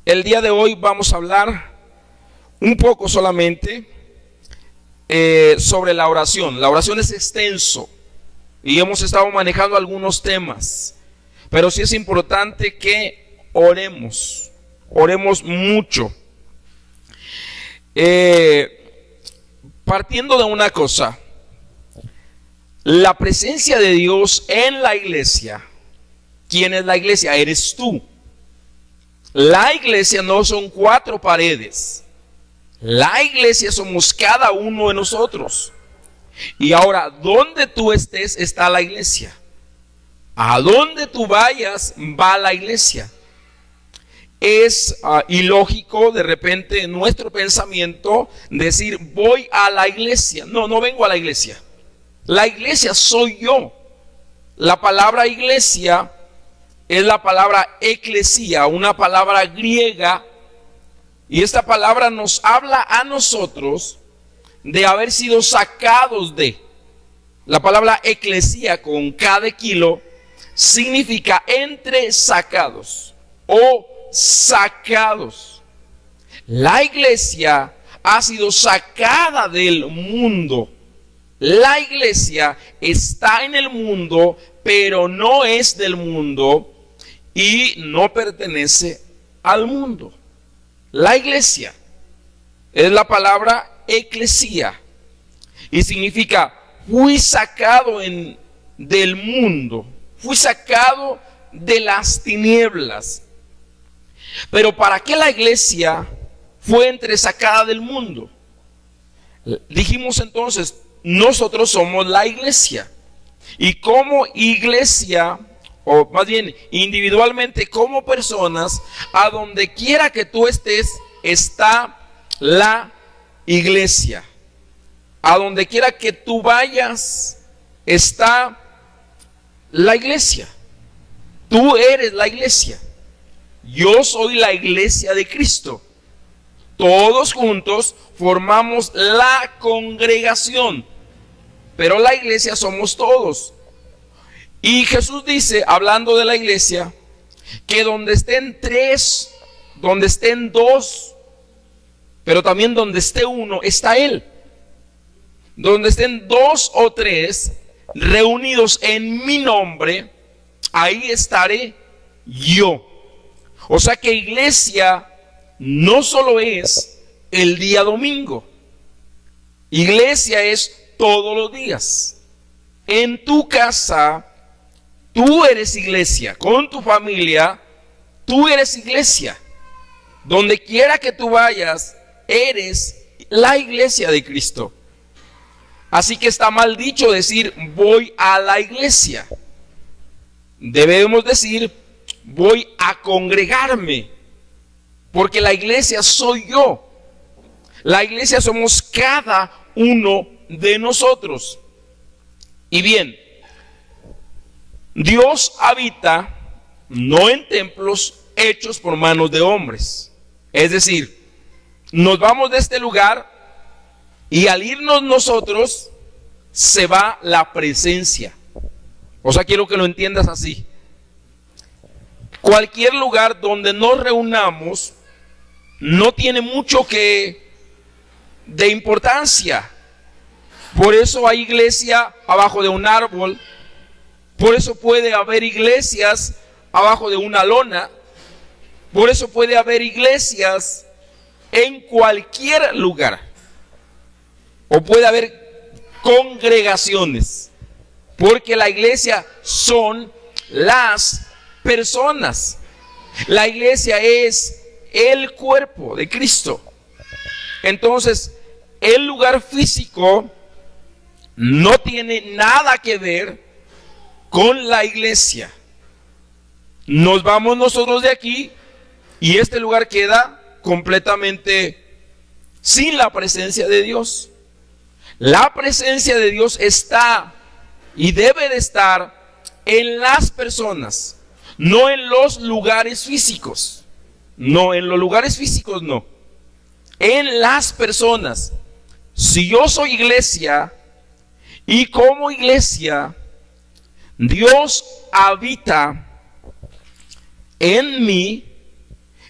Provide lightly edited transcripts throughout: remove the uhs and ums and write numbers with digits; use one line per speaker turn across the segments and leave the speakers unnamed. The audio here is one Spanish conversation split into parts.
El día de hoy vamos a hablar un poco solamente sobre la oración. La oración es extenso y hemos estado manejando algunos temas, pero sí es importante que oremos mucho. Partiendo de una cosa, la presencia de Dios en la iglesia. ¿Quién es la iglesia? Eres tú. La iglesia no son cuatro paredes. La iglesia somos cada uno de nosotros. Y ahora, donde tú estés, está la iglesia. A donde tú vayas, va la iglesia. Es ilógico de repente en nuestro pensamiento decir voy a la iglesia. No vengo a la iglesia. La iglesia soy yo. La palabra iglesia es la palabra eclesía, una palabra griega, y esta palabra nos habla a nosotros de haber sido sacados de. La palabra eclesía con K de kilo significa entre sacados o sacados. La iglesia ha sido sacada del mundo. La iglesia está en el mundo, pero no es del mundo y no pertenece al mundo. La iglesia es la palabra eclesía y significa fui sacado del mundo, fui sacado de las tinieblas. Pero ¿para qué la iglesia fue entresacada del mundo? Dijimos entonces, nosotros somos la iglesia. Y como iglesia, o más bien individualmente como personas, a donde quiera que tú estés, está la iglesia. A donde quiera que tú vayas, está la iglesia. Tú eres la iglesia. Yo soy la iglesia de Cristo. Todos juntos formamos la congregación, pero la iglesia somos todos. Y Jesús dice, hablando de la iglesia, que donde estén tres, donde estén dos, pero también donde esté uno, está Él. Donde estén dos o tres reunidos en mi nombre, ahí estaré yo. O sea que iglesia no solo es el día domingo. Iglesia es todos los días. En tu casa, tú eres iglesia. Con tu familia, tú eres iglesia. Donde quiera que tú vayas, eres la iglesia de Cristo. Así que está mal dicho decir voy a la iglesia. Debemos decir voy a congregarme, porque la iglesia soy yo. La iglesia somos cada uno de nosotros. Y bien, Dios habita no en templos hechos por manos de hombres. Es decir, nos vamos de este lugar y al irnos nosotros se va la presencia. O sea, quiero que lo entiendas así. Cualquier lugar donde nos reunamos no tiene mucho de importancia. Por eso hay iglesia abajo de un árbol. Por eso puede haber iglesias abajo de una lona. Por eso puede haber iglesias en cualquier lugar. O puede haber congregaciones. Porque la iglesia son las personas. La iglesia es el cuerpo de Cristo. Entonces, el lugar físico no tiene nada que ver con la iglesia. Nos vamos nosotros de aquí y este lugar queda completamente sin la presencia de Dios. La presencia de Dios está y debe de estar en las personas, no en los lugares físicos. No, en los lugares físicos no. En las personas. Si yo soy iglesia y como iglesia, Dios habita en mí,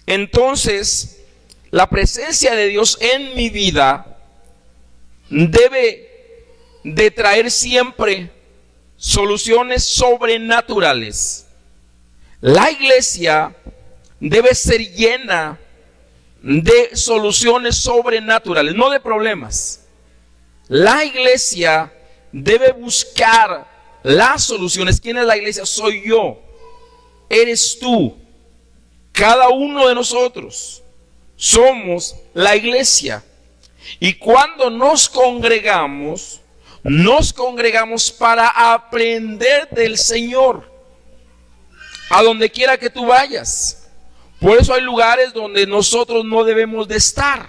Entonces, la presencia de Dios en mi vida debe de traer siempre soluciones sobrenaturales. La iglesia debe ser llena de soluciones sobrenaturales, no de problemas. La iglesia debe buscar las soluciones. ¿Quién es la iglesia? Soy yo, eres tú, cada uno de nosotros somos la iglesia. Y cuando nos congregamos para aprender del Señor, a donde quiera que tú vayas. Por eso hay lugares donde nosotros no debemos de estar,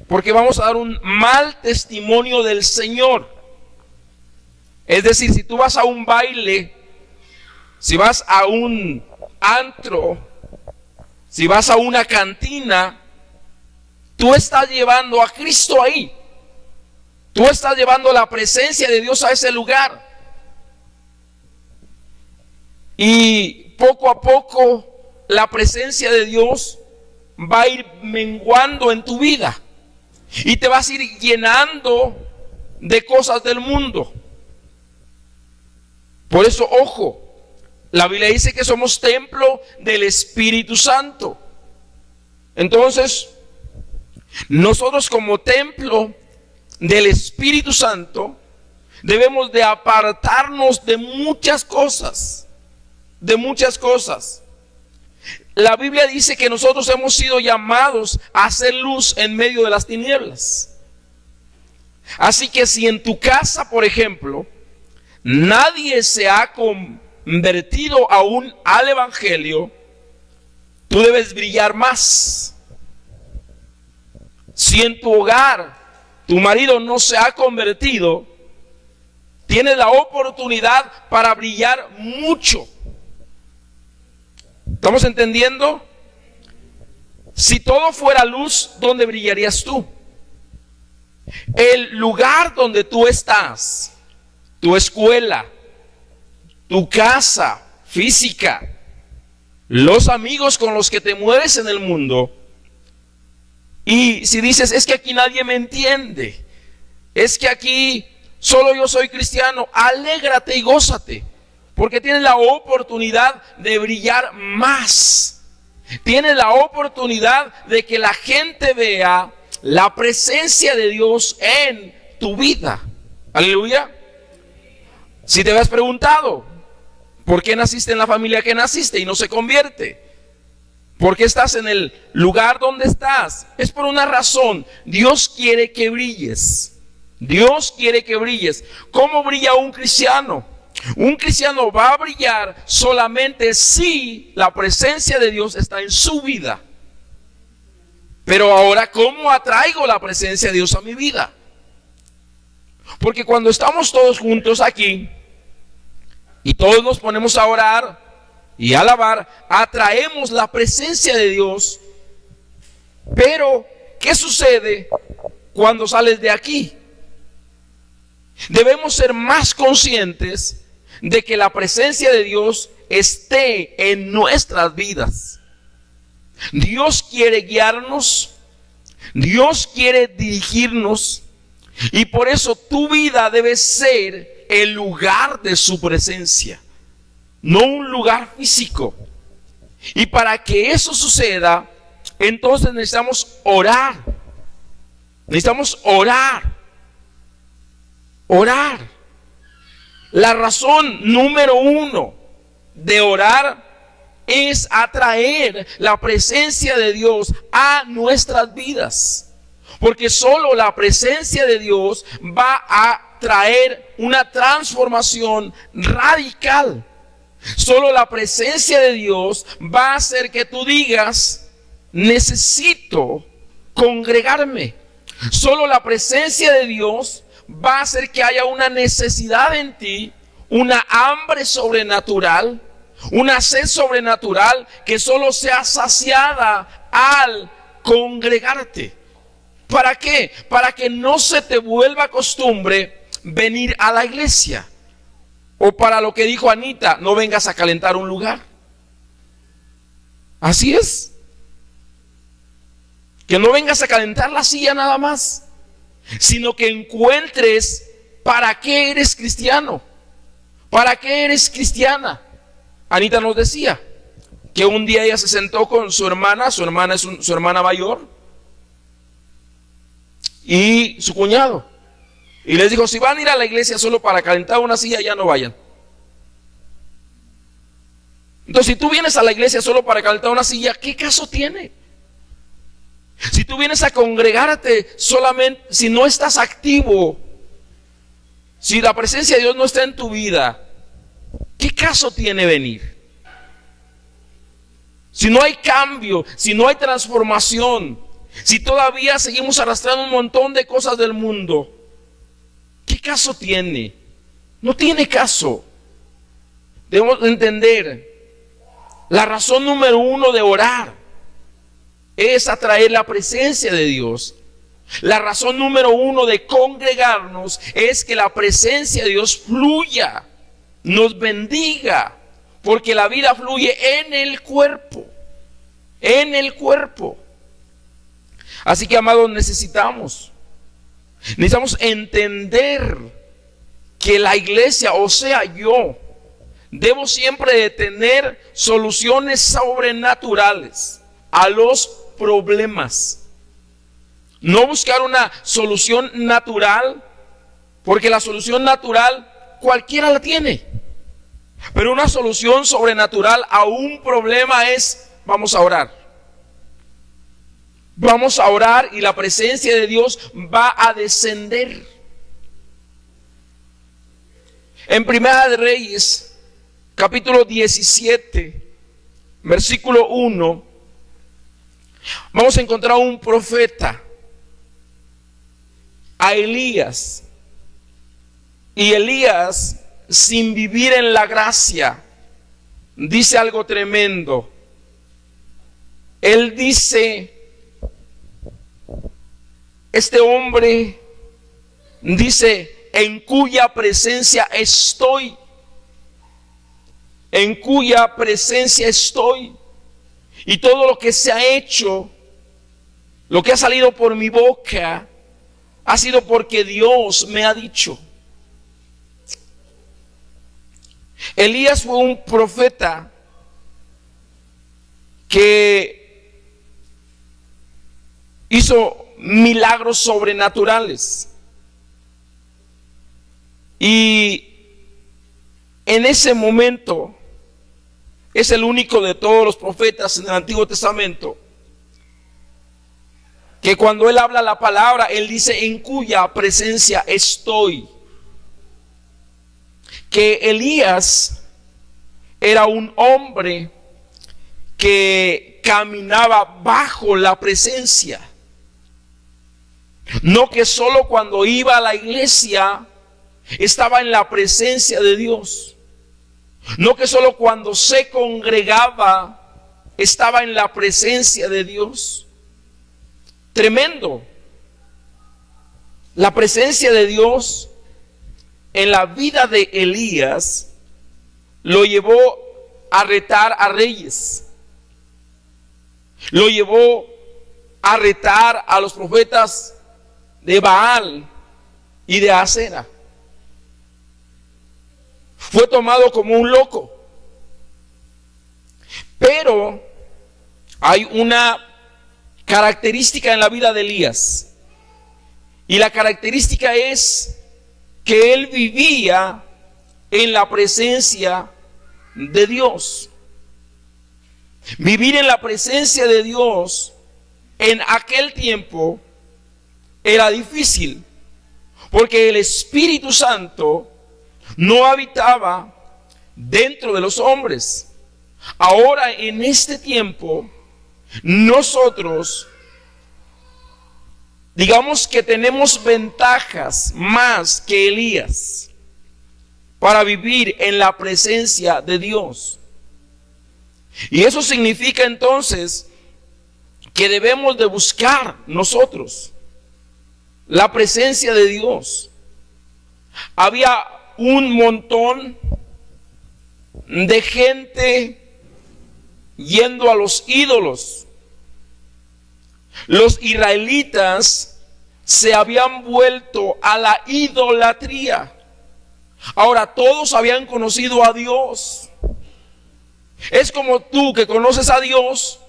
porque vamos a dar un mal testimonio del Señor. Es decir, si tú vas a un baile, si vas a un antro, si vas a una cantina, tú estás llevando a Cristo ahí. Tú estás llevando la presencia de Dios a ese lugar. Y poco a poco la presencia de Dios va a ir menguando en tu vida. Y te vas a ir llenando de cosas del mundo. Por eso, ojo, la Biblia dice que somos templo del Espíritu Santo. Entonces, nosotros como templo del Espíritu Santo debemos de apartarnos de muchas cosas. De muchas cosas. La Biblia dice que nosotros hemos sido llamados a hacer luz en medio de las tinieblas. Así que si en tu casa, por ejemplo, nadie se ha convertido aún al Evangelio, tú debes brillar más. Si en tu hogar tu marido no se ha convertido, tienes la oportunidad para brillar mucho. ¿Estamos entendiendo? Si todo fuera luz, ¿dónde brillarías tú? El lugar donde tú estás, tu escuela, tu casa física, los amigos con los que te mueves en el mundo. Y si dices, es que aquí nadie me entiende, es que aquí solo yo soy cristiano, alégrate y gózate, porque tienes la oportunidad de brillar más. Tienes la oportunidad de que la gente vea la presencia de Dios en tu vida. Aleluya. Si te habías preguntado, ¿por qué naciste en la familia que naciste y no se convierte? ¿Por qué estás en el lugar donde estás? Es por una razón. Dios quiere que brilles. Dios quiere que brilles. ¿Cómo brilla un cristiano? Un cristiano va a brillar solamente si la presencia de Dios está en su vida. Pero ahora, ¿cómo atraigo la presencia de Dios a mi vida? Porque cuando estamos todos juntos aquí y todos nos ponemos a orar y a alabar, atraemos la presencia de Dios. Pero, ¿qué sucede cuando sales de aquí? Debemos ser más conscientes de que la presencia de Dios esté en nuestras vidas. Dios quiere guiarnos, Dios quiere dirigirnos, y por eso tu vida debe ser el lugar de su presencia, no un lugar físico. Y para que eso suceda, entonces necesitamos orar. Necesitamos orar. Orar. La razón número 1 de orar es atraer la presencia de Dios a nuestras vidas. Porque solo la presencia de Dios va a traer una transformación radical. Solo la presencia de Dios va a hacer que tú digas, necesito congregarme. Solo la presencia de Dios va a hacer que haya una necesidad en ti, una hambre sobrenatural, una sed sobrenatural que solo sea saciada al congregarte. ¿Para qué? Para que no se te vuelva costumbre venir a la iglesia. O para lo que dijo Anita, no vengas a calentar un lugar. Así es. Que no vengas a calentar la silla nada más, sino que encuentres para qué eres cristiano, para qué eres cristiana. Anita nos decía que un día ella se sentó con su hermana es su hermana mayor y su cuñado, y les dijo: si van a ir a la iglesia solo para calentar una silla, ya no vayan. Entonces, si tú vienes a la iglesia solo para calentar una silla, ¿qué caso tiene? Si tú vienes a congregarte solamente, si no estás activo, si la presencia de Dios no está en tu vida, ¿qué caso tiene venir? Si no hay cambio, si no hay transformación, si todavía seguimos arrastrando un montón de cosas del mundo, ¿qué caso tiene? No tiene caso. Debemos entender, la razón número uno de orar es atraer la presencia de Dios. La razón número uno de congregarnos es que la presencia de Dios fluya, nos bendiga, porque la vida fluye en el cuerpo, en el cuerpo. Así que, amados, necesitamos entender que la iglesia, o sea, yo, debo siempre de tener soluciones sobrenaturales a los problemas. No buscar una solución natural, porque la solución natural cualquiera la tiene. Pero una solución sobrenatural a un problema es: vamos a orar. Vamos a orar y la presencia de Dios va a descender. En Primera de Reyes, capítulo 17, versículo 1, vamos a encontrar un profeta, a Elías. Y Elías, sin vivir en la gracia, dice algo tremendo. Él dice, este hombre dice: en cuya presencia estoy, en cuya presencia estoy, y todo lo que se ha hecho, lo que ha salido por mi boca, ha sido porque Dios me ha dicho. Elías fue un profeta que hizo milagros sobrenaturales. Y en ese momento es el único de todos los profetas en el Antiguo Testamento que cuando él habla la palabra, él dice: en cuya presencia estoy. Que Elías era un hombre que caminaba bajo la presencia. No que solo cuando iba a la iglesia estaba en la presencia de Dios. No que solo cuando se congregaba estaba en la presencia de Dios. Tremendo. La presencia de Dios en la vida de Elías lo llevó a retar a reyes. Lo llevó a retar a los profetas de Baal y de Acera. Fue tomado como un loco. Pero hay una característica en la vida de Elías. Y la característica es que él vivía en la presencia de Dios. Vivir en la presencia de Dios en aquel tiempo era difícil, porque el Espíritu Santo no habitaba dentro de los hombres. Ahora, en este tiempo, nosotros, digamos que tenemos ventajas más que Elías para vivir en la presencia de Dios. Y eso significa entonces que debemos de buscar nosotros la presencia de Dios. Había un montón de gente yendo a los ídolos. Los israelitas se habían vuelto a la idolatría. Ahora todos habían conocido a Dios. Es como tú que conoces a Dios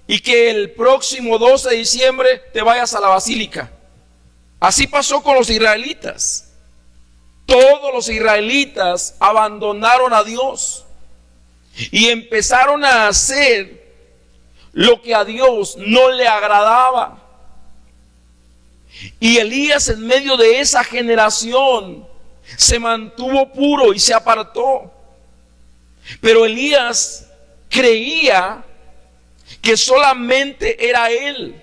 y que el próximo 12 de diciembre te vayas a la basílica. Así pasó con los israelitas. Todos los israelitas abandonaron a Dios y empezaron a hacer lo que a Dios no le agradaba. Y Elías, en medio de esa generación, se mantuvo puro y se apartó. Pero Elías creía que solamente era él.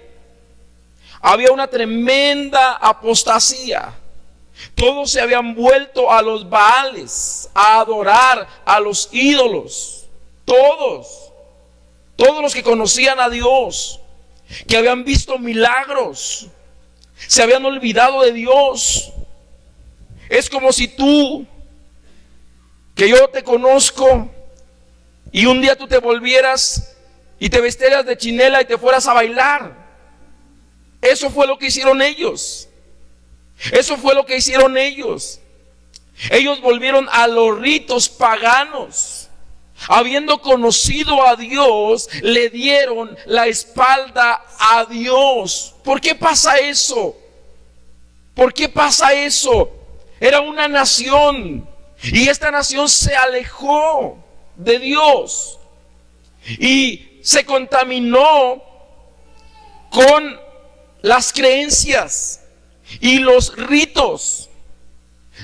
Había una tremenda apostasía. Todos se habían vuelto a los Baales, a adorar a los ídolos. Todos los que conocían a Dios, que habían visto milagros, se habían olvidado de Dios. Es como si tú, que yo te conozco, y un día tú te volvieras y te vestieras de chinela y te fueras a bailar. Eso fue lo que hicieron ellos. Eso fue lo que hicieron ellos. Ellos volvieron a los ritos paganos. Habiendo conocido a Dios, le dieron la espalda a Dios. ¿Por qué pasa eso? ¿Por qué pasa eso? Era una nación, y esta nación se alejó de Dios y se contaminó con las creencias y los ritos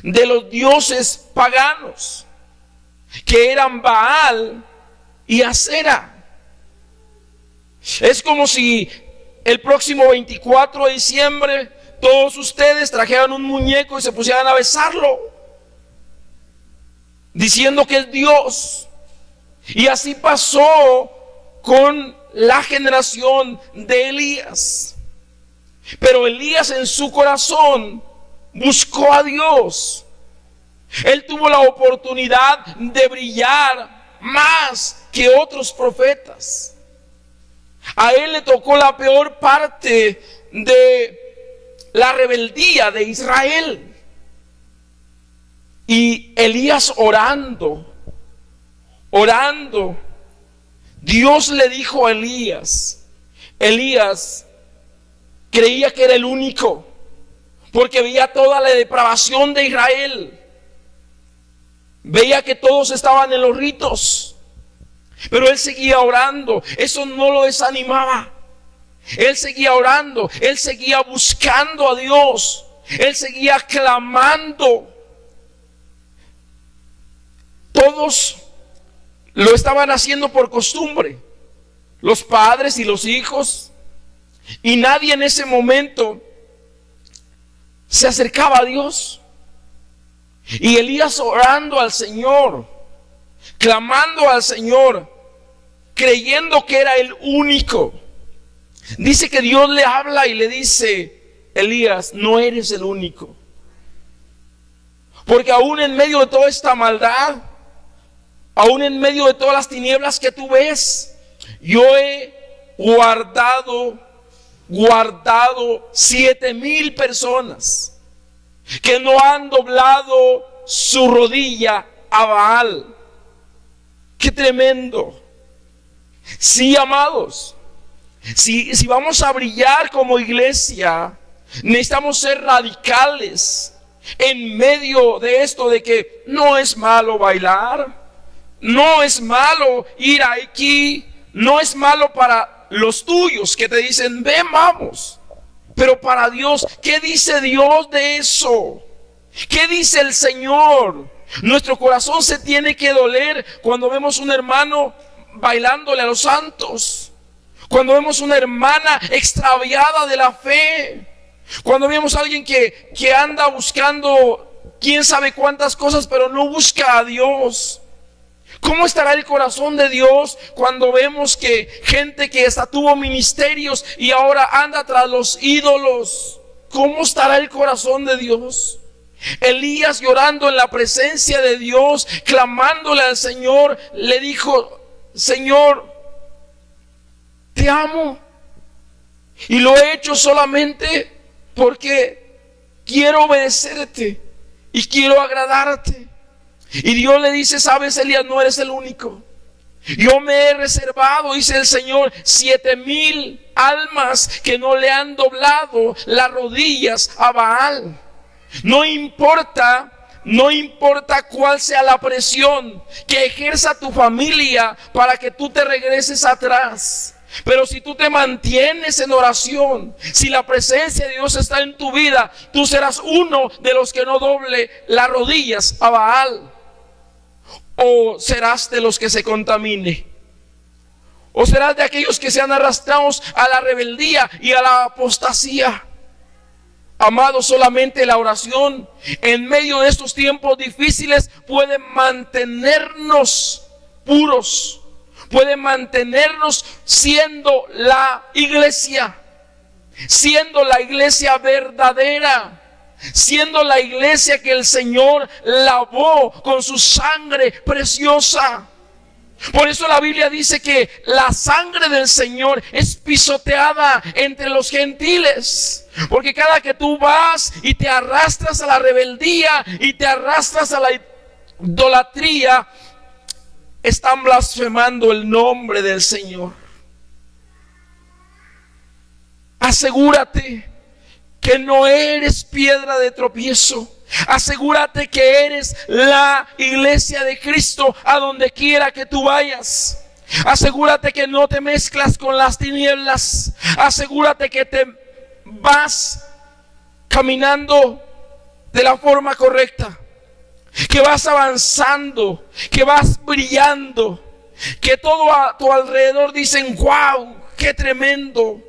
de los dioses paganos, que eran Baal y Acera. Es como si el próximo 24 de diciembre todos ustedes trajeran un muñeco y se pusieran a besarlo, diciendo que es Dios. Y así pasó con la generación de Elías. Pero Elías, en su corazón, buscó a Dios. Él tuvo la oportunidad de brillar más que otros profetas. A él le tocó la peor parte de la rebeldía de Israel. Y Elías orando, Dios le dijo a Elías creía que era el único, porque veía toda la depravación de Israel. Veía que todos estaban en los ritos, pero él seguía orando. Eso no lo desanimaba. Él seguía orando, él seguía buscando a Dios, él seguía clamando. Todos lo estaban haciendo por costumbre, los padres y los hijos, y nadie en ese momento se acercaba a Dios. Y Elías orando al Señor, clamando al Señor, creyendo que era el único. Dice que Dios le habla y le dice: Elías, no eres el único, porque aún en medio de toda esta maldad, aún en medio de todas las tinieblas que tú ves, yo he guardado 7,000 personas que no han doblado su rodilla a Baal. ¡Qué tremendo! Sí, amados, si vamos a brillar como iglesia, necesitamos ser radicales en medio de esto, de que no es malo bailar, no es malo ir aquí, no es malo para los tuyos que te dicen ven, vamos. Pero para Dios, ¿qué dice Dios de eso? ¿Qué dice el Señor? Nuestro corazón se tiene que doler cuando vemos un hermano bailándole a los santos, cuando vemos una hermana extraviada de la fe, cuando vemos a alguien que anda buscando quién sabe cuántas cosas, pero no busca a Dios. ¿Cómo estará el corazón de Dios cuando vemos que gente que hasta tuvo ministerios y ahora anda tras los ídolos? ¿Cómo estará el corazón de Dios? Elías, llorando en la presencia de Dios, clamándole al Señor, le dijo: Señor, te amo, Y lo he hecho solamente porque quiero obedecerte y quiero agradarte. Y Dios le dice: sabes, Elías, no eres el único. Yo me he reservado, dice el Señor, 7,000 almas que no le han doblado las rodillas a Baal. No importa cuál sea la presión que ejerza tu familia para que tú te regreses atrás. Pero si tú te mantienes en oración, si la presencia de Dios está en tu vida, tú serás uno de los que no doble las rodillas a Baal. ¿O serás de los que se contamine? ¿O serás de aquellos que sean arrastrados a la rebeldía y a la apostasía? Amados, solamente la oración en medio de estos tiempos difíciles puede mantenernos puros, puede mantenernos siendo la iglesia verdadera, siendo la iglesia que el Señor lavó con su sangre preciosa. Por eso la Biblia dice que la sangre del Señor es pisoteada entre los gentiles. Porque cada que tú vas y te arrastras a la rebeldía y te arrastras a la idolatría, están blasfemando el nombre del Señor. Asegúrate que no eres piedra de tropiezo. Asegúrate que eres la iglesia de Cristo a donde quiera que tú vayas. Asegúrate que no te mezclas con las tinieblas. Asegúrate que te vas caminando de la forma correcta, que vas avanzando, que vas brillando, que todo a tu alrededor dicen: wow, qué tremendo.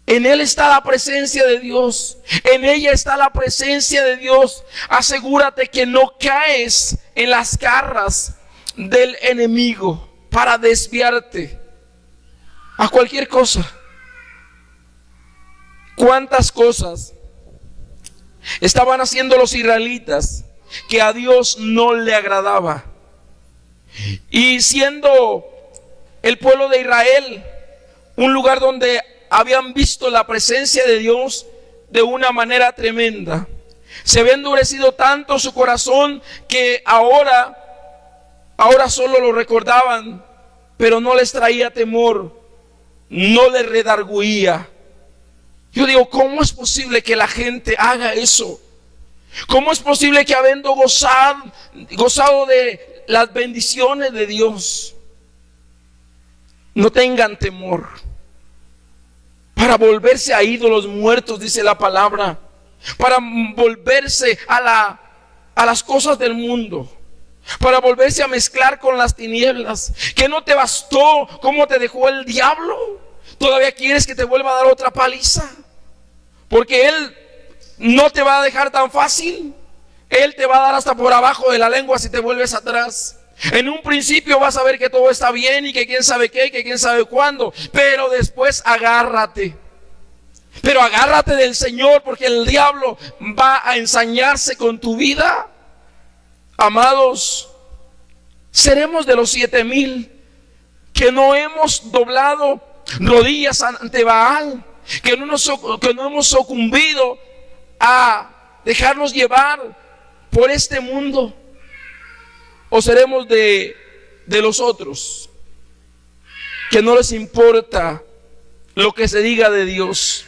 En él está la presencia de Dios. En ella está la presencia de Dios. Asegúrate que no caes en las garras del enemigo para desviarte a cualquier cosa. ¿Cuántas cosas estaban haciendo los israelitas que a Dios no le agradaba? Y siendo el pueblo de Israel un lugar donde habían visto la presencia de Dios de una manera tremenda, se había endurecido tanto su corazón que ahora solo lo recordaban, pero no les traía temor, no les redarguía. Yo digo, ¿cómo es posible que la gente haga eso? ¿Cómo es posible que habiendo gozado de las bendiciones de Dios, no tengan temor? Para volverse a ídolos muertos, dice la palabra. Para volverse a las cosas del mundo. Para volverse a mezclar con las tinieblas. ¿Que no te bastó cómo te dejó el diablo? ¿Todavía quieres que te vuelva a dar otra paliza? Porque él no te va a dejar tan fácil. Él te va a dar hasta por abajo de la lengua si te vuelves atrás. En un principio vas a ver que todo está bien y que quién sabe qué, que quién sabe cuándo, pero después agárrate. Pero agárrate del Señor, porque el diablo va a ensañarse con tu vida. Amados, seremos de los 7,000 que no hemos doblado rodillas ante Baal, que no hemos sucumbido a dejarnos llevar por este mundo. ¿O seremos de los otros que no les importa lo que se diga de Dios?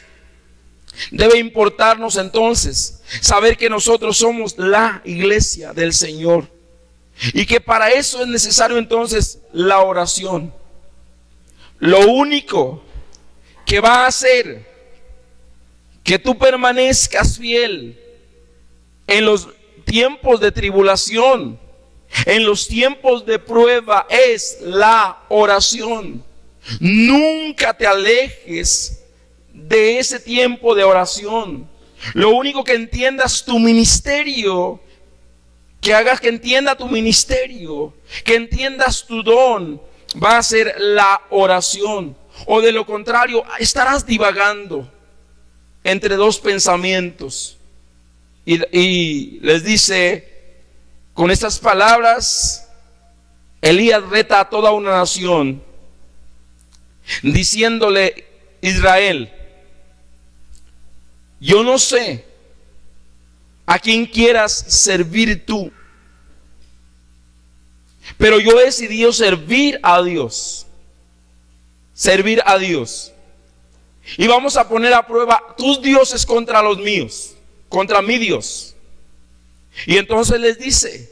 Debe importarnos entonces saber que nosotros somos la iglesia del Señor y que para eso es necesario entonces la oración. Lo único que va a hacer que tú permanezcas fiel en los tiempos de tribulación, en los tiempos de prueba, es la oración. Nunca te alejes de ese tiempo de oración. Lo único que entiendas tu ministerio, que hagas que entienda tu ministerio, que entiendas tu don, va a ser la oración. O de lo contrario, estarás divagando entre dos pensamientos. Y les dice, con estas palabras, Elías reta a toda una nación, diciéndole Israel, yo no sé a quién quieras servir tú, pero yo he decidido servir a Dios. Servir a Dios. Y vamos a poner a prueba tus dioses contra los míos, contra mi Dios. Y entonces les dice: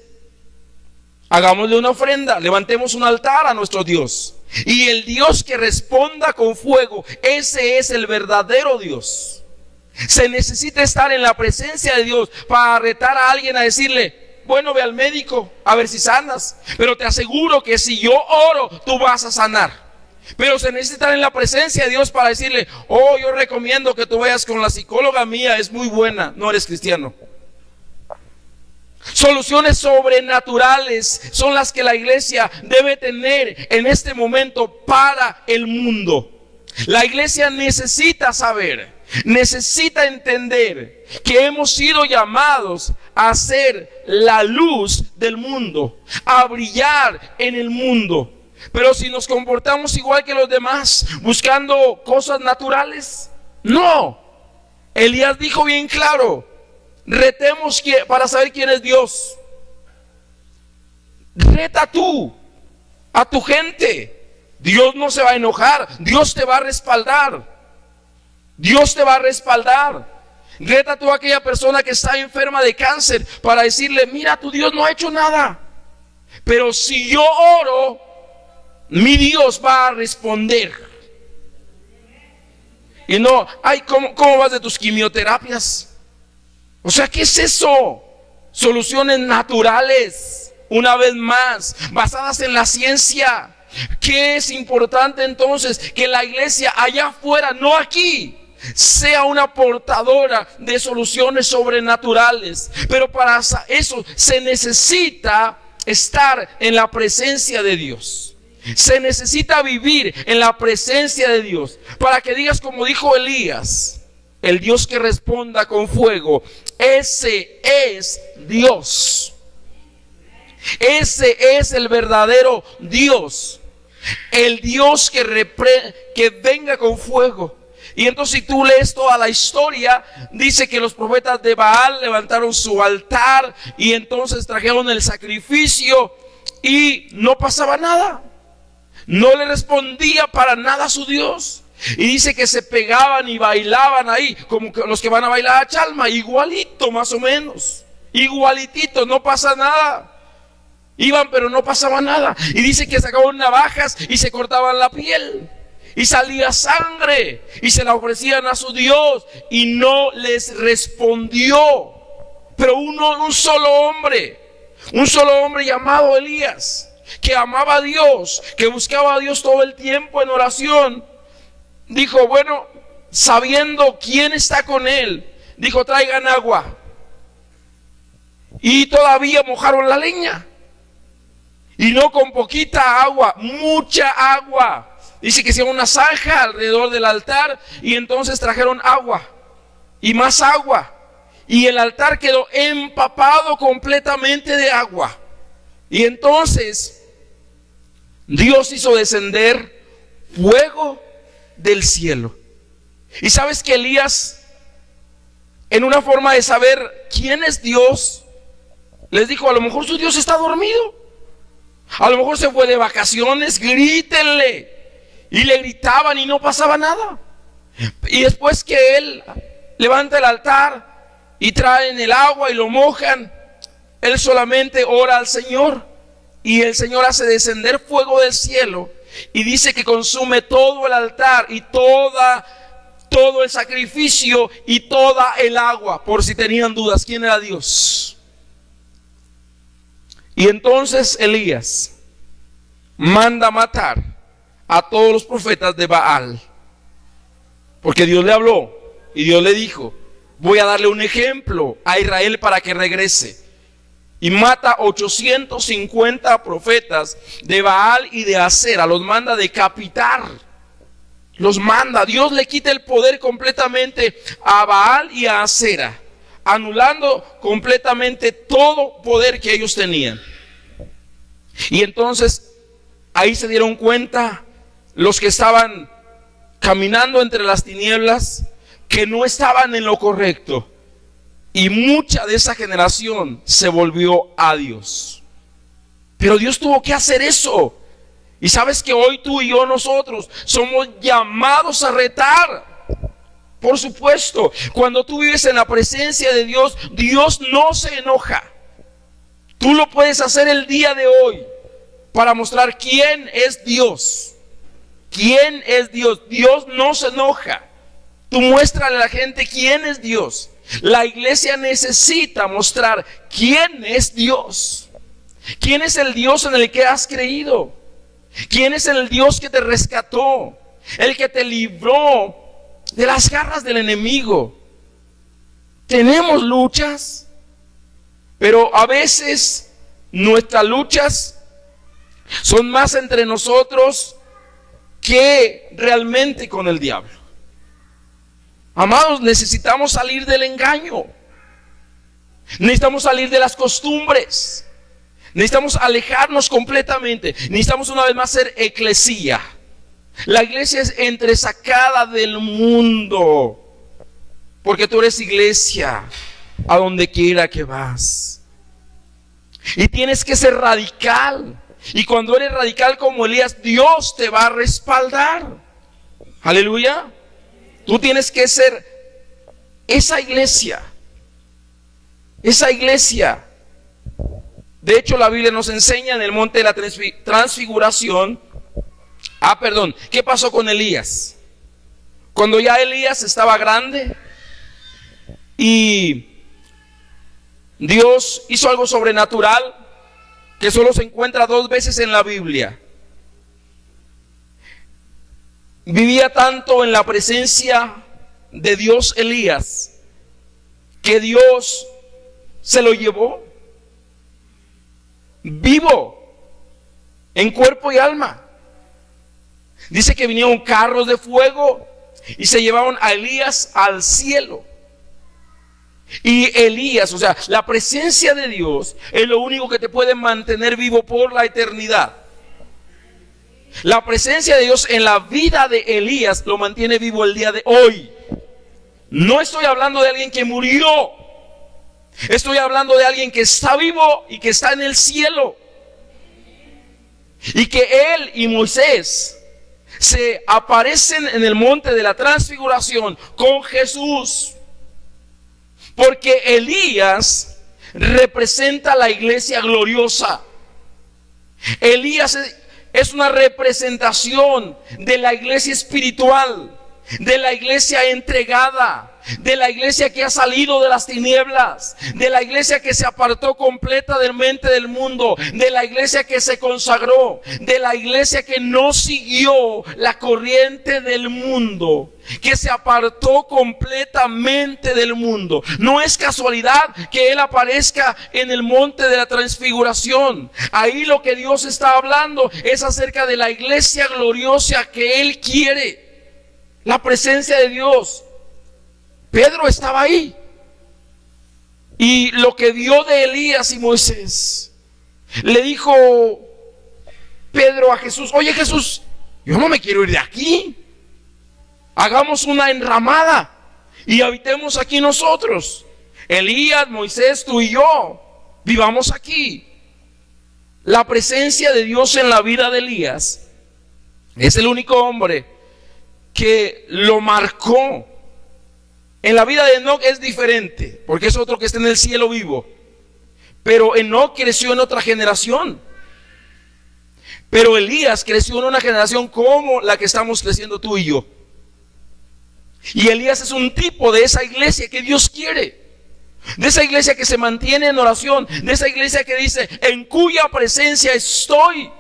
hagámosle una ofrenda, levantemos un altar a nuestro Dios. Y el Dios que responda con fuego, ese es el verdadero Dios. Se necesita estar en la presencia de Dios para retar a alguien a decirle: bueno, ve al médico a ver si sanas, pero te aseguro que si yo oro, tú vas a sanar. Pero se necesita estar en la presencia de Dios para decirle: oh, yo recomiendo que tú vayas con la psicóloga mía, es muy buena. No eres cristiano. Soluciones sobrenaturales son las que la iglesia debe tener en este momento para el mundo. La iglesia necesita saber, necesita entender que hemos sido llamados a ser la luz del mundo, a brillar en el mundo. Pero si nos comportamos igual que los demás, buscando cosas naturales, no. Elías dijo bien claro: retemos para saber quién es Dios. Reta tú a tu gente. Dios no se va a enojar, Dios te va a respaldar. Dios te va a respaldar. Reta tú a aquella persona que está enferma de cáncer para decirle: mira, tu Dios no ha hecho nada, pero si yo oro, mi Dios va a responder. Y no: ay, ¿cómo vas de tus quimioterapias? O sea, ¿qué es eso? Soluciones naturales, una vez más, basadas en la ciencia. ¿Qué es importante entonces? Que la iglesia allá afuera, no aquí, sea una portadora de soluciones sobrenaturales. Pero para eso se necesita estar en la presencia de Dios. Se necesita vivir en la presencia de Dios para que digas como dijo Elías: el Dios que responda con fuego, ese es Dios. Ese es el verdadero Dios. El Dios que venga con fuego. Y entonces si tú lees toda la historia, dice que los profetas de Baal levantaron su altar y entonces trajeron el sacrificio y no pasaba nada. No le respondía para nada a su Dios. Y dice que se pegaban y bailaban ahí, como que los que van a bailar a Chalma, igualito más o menos. Igualitito, no pasa nada. Iban pero no pasaba nada. Y dice que sacaban navajas y se cortaban la piel. Y salía sangre y se la ofrecían a su Dios y no les respondió. Pero un solo hombre llamado Elías, que amaba a Dios, que buscaba a Dios todo el tiempo en oración, dijo: bueno, sabiendo quién está con él, dijo: traigan agua. Y todavía mojaron la leña. Y no con poquita agua, mucha agua. Dice que hicieron una zanja alrededor del altar y entonces trajeron agua y más agua. Y el altar quedó empapado completamente de agua. Y entonces Dios hizo descender fuego del cielo. Y sabes que Elías, en una forma de saber quién es Dios, les dijo: a lo mejor su Dios está dormido, a lo mejor se fue de vacaciones, grítenle. Y le gritaban y no pasaba nada. Y después que él levanta el altar y traen el agua y lo mojan, él solamente ora al Señor y el Señor hace descender fuego del cielo y dice que consume todo el altar y todo el sacrificio y toda el agua. Por si tenían dudas, ¿quién era Dios? Y entonces Elías manda matar a todos los profetas de Baal, porque Dios le habló y Dios le dijo: voy a darle un ejemplo a Israel para que regrese. Y mata 850 profetas de Baal y de Acera, los manda decapitar, los manda. Dios le quita el poder completamente a Baal y a Acera, anulando completamente todo poder que ellos tenían. Y entonces ahí se dieron cuenta los que estaban caminando entre las tinieblas, que no estaban en lo correcto. Y mucha de esa generación se volvió a Dios. Pero Dios tuvo que hacer eso. Y sabes que hoy tú y yo, nosotros, somos llamados a retar. Por supuesto, cuando tú vives en la presencia de Dios, Dios no se enoja. Tú lo puedes hacer el día de hoy para mostrar quién es Dios. ¿Quién es Dios? Dios no se enoja. Tú muéstrale a la gente quién es Dios. La iglesia necesita mostrar quién es Dios. ¿Quién es el Dios en el que has creído? ¿Quién es el Dios que te rescató? El que te libró de las garras del enemigo. Tenemos luchas, pero a veces nuestras luchas son más entre nosotros que realmente con el diablo. Amados, necesitamos salir del engaño. Necesitamos salir de las costumbres. Necesitamos alejarnos completamente. Necesitamos una vez más ser eclesía. La iglesia es entresacada del mundo, porque tú eres iglesia a donde quiera que vas. Y tienes que ser radical. Y cuando eres radical como Elías, Dios te va a respaldar. Aleluya. Tú tienes que ser esa iglesia. Esa iglesia. De hecho, la Biblia nos enseña en el monte de la transfiguración. ¿Qué pasó con Elías? Cuando ya Elías estaba grande y Dios hizo algo sobrenatural que solo se encuentra 2 veces en la Biblia. Vivía tanto en la presencia de Dios Elías, que Dios se lo llevó vivo, en cuerpo y alma. Dice que vinieron carros de fuego y se llevaron a Elías al cielo. Y Elías, o sea, la presencia de Dios es lo único que te puede mantener vivo por la eternidad. La presencia de Dios en la vida de Elías lo mantiene vivo el día de hoy. No estoy hablando de alguien que murió. Estoy hablando de alguien que está vivo y que está en el cielo. Y que él y Moisés se aparecen en el monte de la transfiguración con Jesús. Porque Elías representa la iglesia gloriosa. Elías es una representación de la iglesia espiritual, de la iglesia entregada, de la iglesia que ha salido de las tinieblas, de la iglesia que se apartó completamente del mundo, de la iglesia que se consagró, de la iglesia que no siguió la corriente del mundo, que se apartó completamente del mundo. No es casualidad que Él aparezca en el monte de la transfiguración. Ahí lo que Dios está hablando es acerca de la iglesia gloriosa que Él quiere. La presencia de Dios. Pedro estaba ahí. Y lo que vio de Elías y Moisés, le dijo Pedro a Jesús: oye Jesús, yo no me quiero ir de aquí. Hagamos una enramada y habitemos aquí nosotros. Elías, Moisés, tú y yo, vivamos aquí. La presencia de Dios en la vida de Elías es el único hombre que lo marcó. En la vida de Enoc es diferente, porque es otro que está en el cielo vivo. Pero Enoc creció en otra generación. Pero Elías creció en una generación como la que estamos creciendo tú y yo. Y Elías es un tipo de esa iglesia que Dios quiere. De esa iglesia que se mantiene en oración. De esa iglesia que dice: en cuya presencia estoy.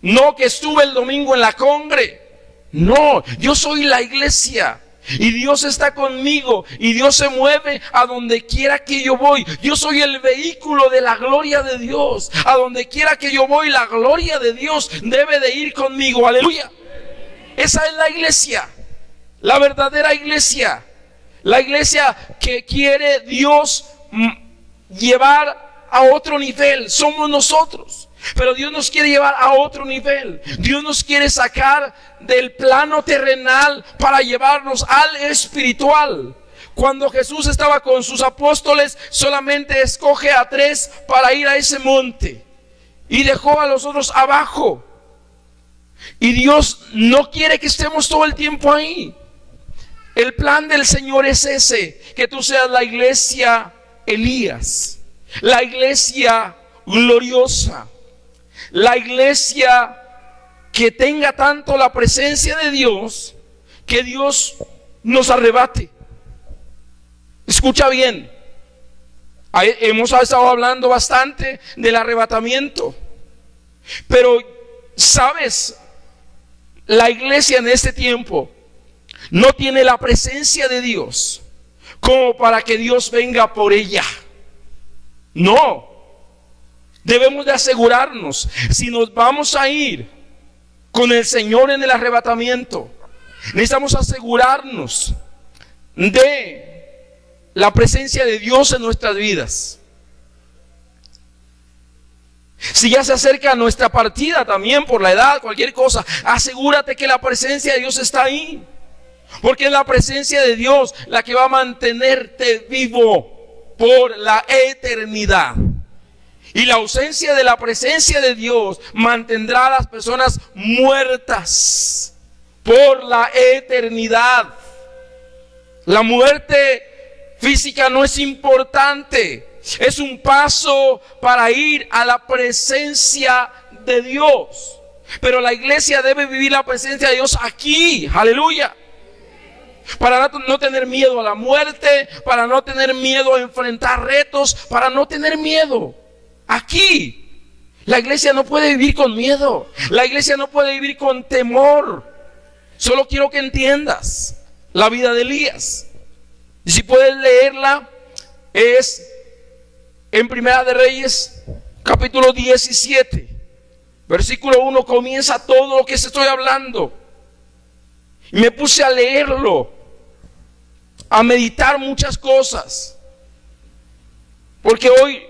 No que estuve el domingo en la congre. No, yo soy la iglesia. Y Dios está conmigo. Y Dios se mueve a donde quiera que yo voy. Yo soy el vehículo de la gloria de Dios. A donde quiera que yo voy, la gloria de Dios debe de ir conmigo. Aleluya. Esa es la iglesia. La verdadera iglesia. La iglesia que quiere Dios llevar a otro nivel. Somos nosotros. Pero Dios nos quiere llevar a otro nivel. Dios nos quiere sacar del plano terrenal para llevarnos al espiritual. Cuando Jesús estaba con sus apóstoles, solamente escoge a 3 para ir a ese monte y dejó a los otros abajo. Y Dios no quiere que estemos todo el tiempo ahí. El plan del Señor es ese, que tú seas la iglesia Elías, la iglesia gloriosa, la iglesia que tenga tanto la presencia de Dios que Dios nos arrebate. Escucha bien, hemos estado hablando bastante del arrebatamiento, pero ¿sabes? La iglesia en este tiempo no tiene la presencia de Dios como para que Dios venga por ella. No. Debemos de asegurarnos, si nos vamos a ir con el Señor en el arrebatamiento, necesitamos asegurarnos de la presencia de Dios en nuestras vidas. Si ya se acerca nuestra partida también por la edad, cualquier cosa, asegúrate que la presencia de Dios está ahí. Porque es la presencia de Dios la que va a mantenerte vivo por la eternidad. Y la ausencia de la presencia de Dios mantendrá a las personas muertas por la eternidad. La muerte física no es importante. Es un paso para ir a la presencia de Dios. Pero la iglesia debe vivir la presencia de Dios aquí. Aleluya. Para no tener miedo a la muerte, para no tener miedo a enfrentar retos, para no tener miedo. Aquí, la iglesia no puede vivir con miedo. La iglesia no puede vivir con temor. Solo quiero que entiendas la vida de Elías. Y si puedes leerla, es en Primera de Reyes, capítulo 17, versículo 1, comienza todo lo que estoy hablando. Y me puse a leerlo, a meditar muchas cosas, porque hoy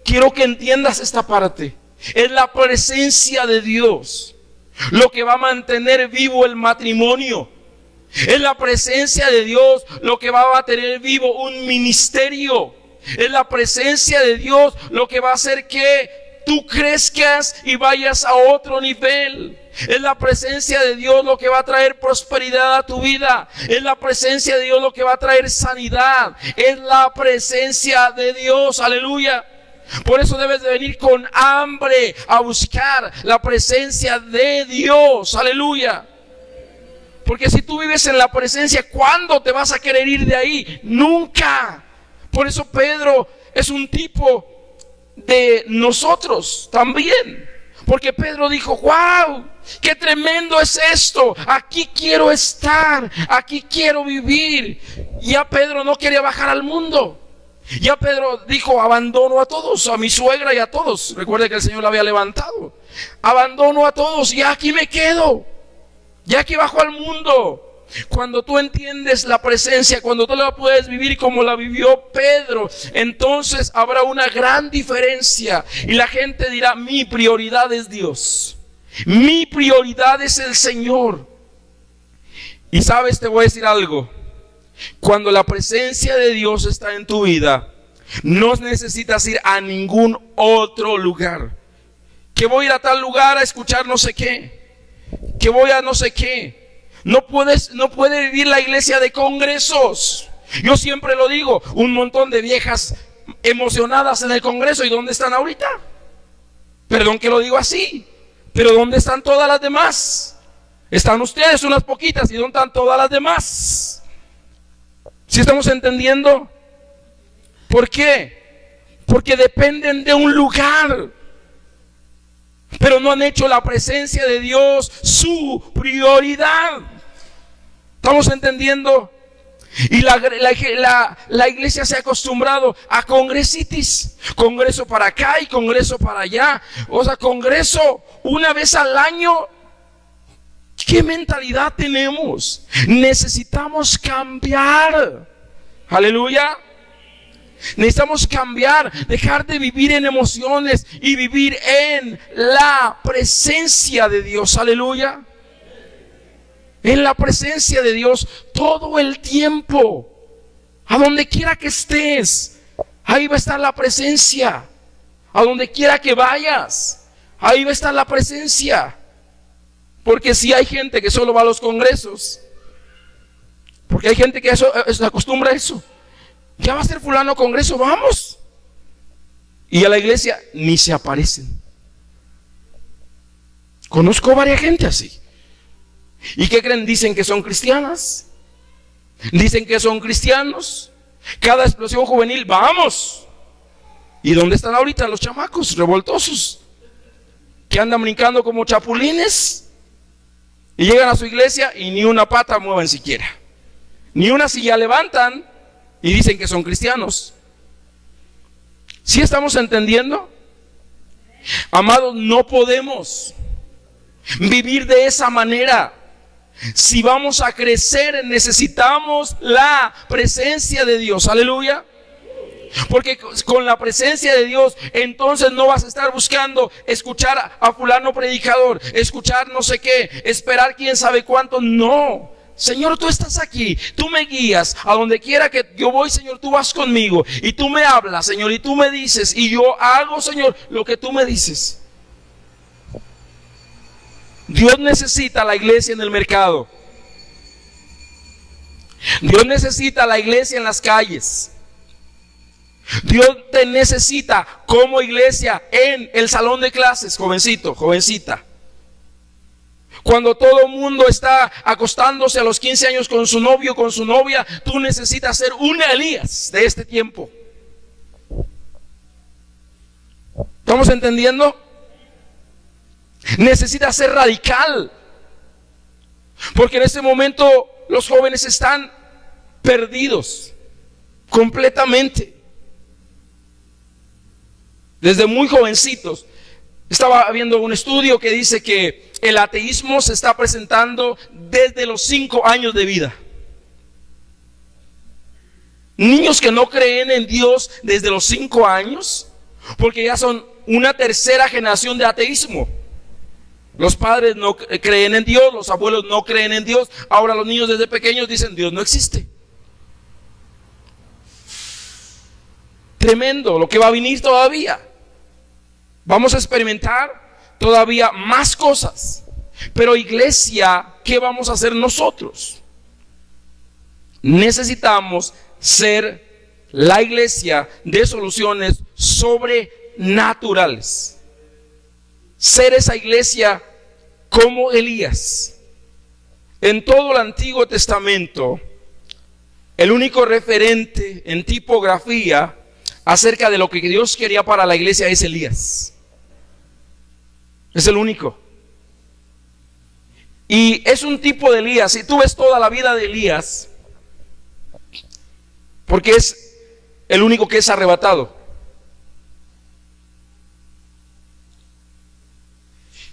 quiero que entiendas esta parte. Es la presencia de Dios lo que va a mantener vivo el matrimonio. Es la presencia de Dios lo que va a mantener vivo un ministerio. Es la presencia de Dios lo que va a hacer que tú crezcas y vayas a otro nivel. Es la presencia de Dios lo que va a traer prosperidad a tu vida. Es la presencia de Dios lo que va a traer sanidad. Es la presencia de Dios, aleluya. Por eso debes de venir con hambre a buscar la presencia de Dios, aleluya. Porque si tú vives en la presencia, ¿cuándo te vas a querer ir de ahí? Nunca. Por eso Pedro es un tipo de nosotros también. Porque Pedro dijo, wow, qué tremendo es esto. Aquí quiero estar, aquí quiero vivir. Ya Pedro no quería bajar al mundo. Ya Pedro dijo, abandono a todos, a mi suegra y a todos. Recuerde que el Señor la había levantado. Abandono a todos y aquí me quedo. Ya que bajo al mundo. Cuando tú entiendes la presencia, cuando tú la puedes vivir como la vivió Pedro, entonces habrá una gran diferencia. Y la gente dirá, mi prioridad es Dios. Mi prioridad es el Señor. Y sabes, te voy a decir algo. Cuando la presencia de Dios está en tu vida, no necesitas ir a ningún otro lugar. Que voy a ir a tal lugar a escuchar no sé qué. Que voy a no sé qué. No puede vivir la iglesia de congresos. Yo siempre lo digo, un montón de viejas emocionadas en el congreso. ¿Y dónde están ahorita? Perdón que lo digo así, pero ¿dónde están todas las demás? Están ustedes unas poquitas. ¿Y dónde están todas las demás? ¿Sí estamos entendiendo? ¿Por qué? Porque dependen de un lugar, pero no han hecho la presencia de Dios su prioridad. ¿Estamos entendiendo? Y la iglesia se ha acostumbrado a congresitis. Congreso para acá y congreso para allá. O sea, congreso una vez al año. ¿Qué mentalidad tenemos? Necesitamos cambiar. Aleluya. Necesitamos cambiar, dejar de vivir en emociones y vivir en la presencia de Dios. Aleluya. En la presencia de Dios todo el tiempo. A donde quiera que estés, ahí va a estar la presencia. A donde quiera que vayas, ahí va a estar la presencia. Porque si hay gente que solo va a los congresos, porque hay gente que se acostumbra a eso. Ya va a ser fulano congreso, vamos. Y a la iglesia ni se aparecen. Conozco varias gente así. ¿Y qué creen? Dicen que son cristianas. Dicen que son cristianos. Cada explosión juvenil, vamos. ¿Y dónde están ahorita los chamacos revoltosos? Que andan brincando como chapulines. Y llegan a su iglesia y ni una pata mueven siquiera. Ni una silla levantan y dicen que son cristianos. ¿Sí estamos entendiendo? Amados, no podemos vivir de esa manera. Si vamos a crecer, necesitamos la presencia de Dios. Aleluya. Porque con la presencia de Dios, entonces no vas a estar buscando escuchar a fulano predicador, escuchar no sé qué, esperar quién sabe cuánto. No. Señor, tú estás aquí, tú me guías a donde quiera que yo voy, Señor, tú vas conmigo y tú me hablas, Señor, y tú me dices y yo hago, Señor, lo que tú me dices. Dios necesita la iglesia en el mercado. Dios necesita la iglesia en las calles. Dios te necesita como iglesia en el salón de clases, jovencito, jovencita. Cuando todo el mundo está acostándose a los 15 años con su novio, con su novia, tú necesitas ser un Elías de este tiempo. ¿Estamos entendiendo? Necesitas ser radical. Porque en este momento los jóvenes están perdidos completamente. Desde muy jovencitos. Estaba viendo un estudio que dice que el ateísmo se está presentando desde los 5 años de vida. Niños que no creen en Dios desde los 5 años, porque ya son una tercera generación de ateísmo. Los padres no creen en Dios, los abuelos no creen en Dios. Ahora los niños desde pequeños dicen Dios no existe. Tremendo lo que va a venir todavía. Vamos a experimentar todavía más cosas. Pero iglesia, ¿qué vamos a hacer nosotros? Necesitamos ser la iglesia de soluciones sobrenaturales. Ser esa iglesia como Elías. En todo el Antiguo Testamento, el único referente en tipografía acerca de lo que Dios quería para la iglesia es Elías. Es el único. Y es un tipo de Elías. Si tú ves toda la vida de Elías, porque es el único que es arrebatado.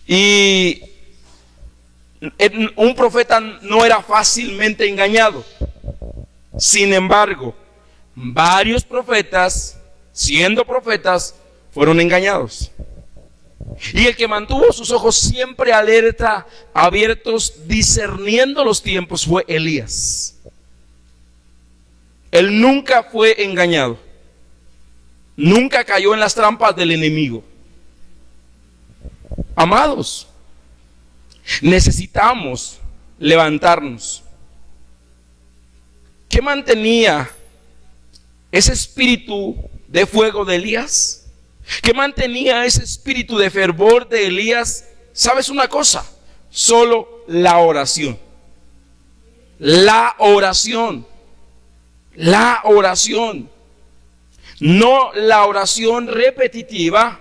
Y un profeta no era fácilmente engañado. Sin embargo, varios profetas, siendo profetas, fueron engañados. Y el que mantuvo sus ojos siempre alerta, abiertos, discerniendo los tiempos, fue Elías. Él nunca fue engañado. Nunca cayó en las trampas del enemigo. Amados, necesitamos levantarnos. ¿Qué mantenía ese espíritu de fuego de Elías? ¿Qué mantenía ese espíritu de fervor de Elías? ¿Sabes una cosa? Solo la oración. La oración. La oración. No la oración repetitiva.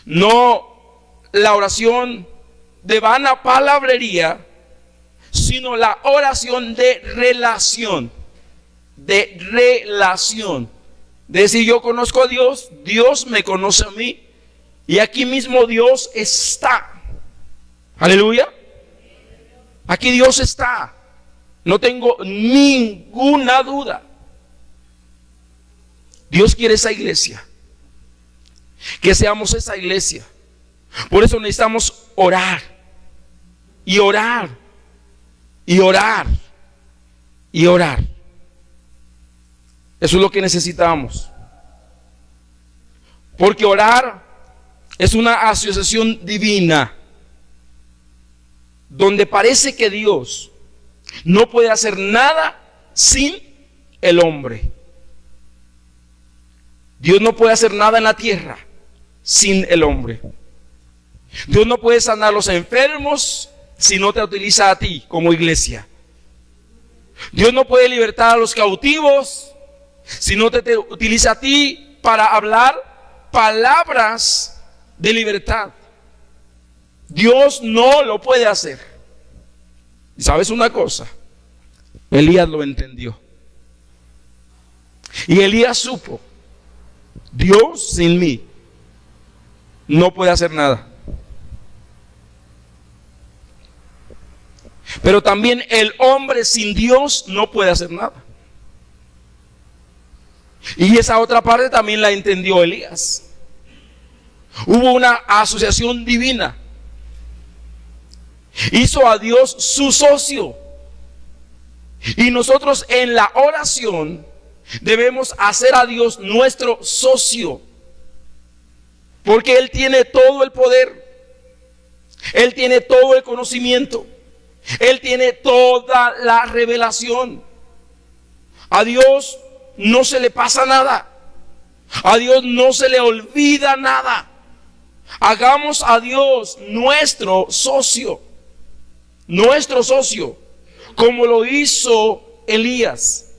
No la oración de vana palabrería, sino la oración de relación. De relación. De decir, yo conozco a Dios, Dios me conoce a mí, y aquí mismo Dios está. Aleluya. Aquí Dios está. No tengo ninguna duda. Dios quiere esa iglesia, que seamos esa iglesia. Por eso necesitamos orar y orar y orar y orar. Eso es lo que necesitamos. Porque orar es una asociación divina donde parece que Dios no puede hacer nada sin el hombre. Dios no puede hacer nada en la tierra sin el hombre. Dios no puede sanar a los enfermos si no te utiliza a ti como iglesia. Dios no puede libertar a los cautivos si no te utiliza a ti para hablar palabras de libertad. Dios no lo puede hacer. ¿Y sabes una cosa? Elías lo entendió. Y Elías supo: Dios sin mí no puede hacer nada. Pero también el hombre sin Dios no puede hacer nada. Y esa otra parte también la entendió Elías. Hubo una asociación divina. Hizo a Dios su socio. Y nosotros en la oración debemos hacer a Dios nuestro socio. Porque Él tiene todo el poder. Él tiene todo el conocimiento. Él tiene toda la revelación. A Dios no se le pasa nada. A Dios no se le olvida nada. Hagamos a Dios nuestro socio. Nuestro socio, como lo hizo Elías.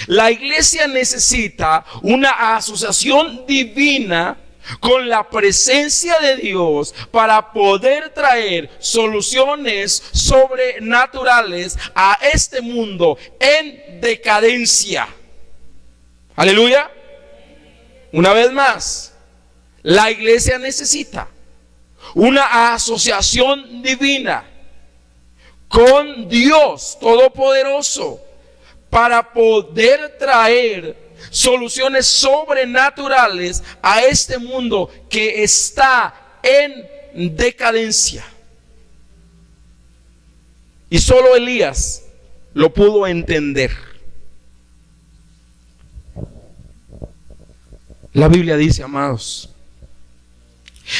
La iglesia necesita una asociación divina con la presencia de Dios para poder traer soluciones sobrenaturales a este mundo en decadencia. Aleluya. Una vez más, la iglesia necesita una asociación divina con Dios Todopoderoso para poder traer soluciones sobrenaturales a este mundo que está en decadencia. Y solo Elías lo pudo entender. La Biblia dice, amados,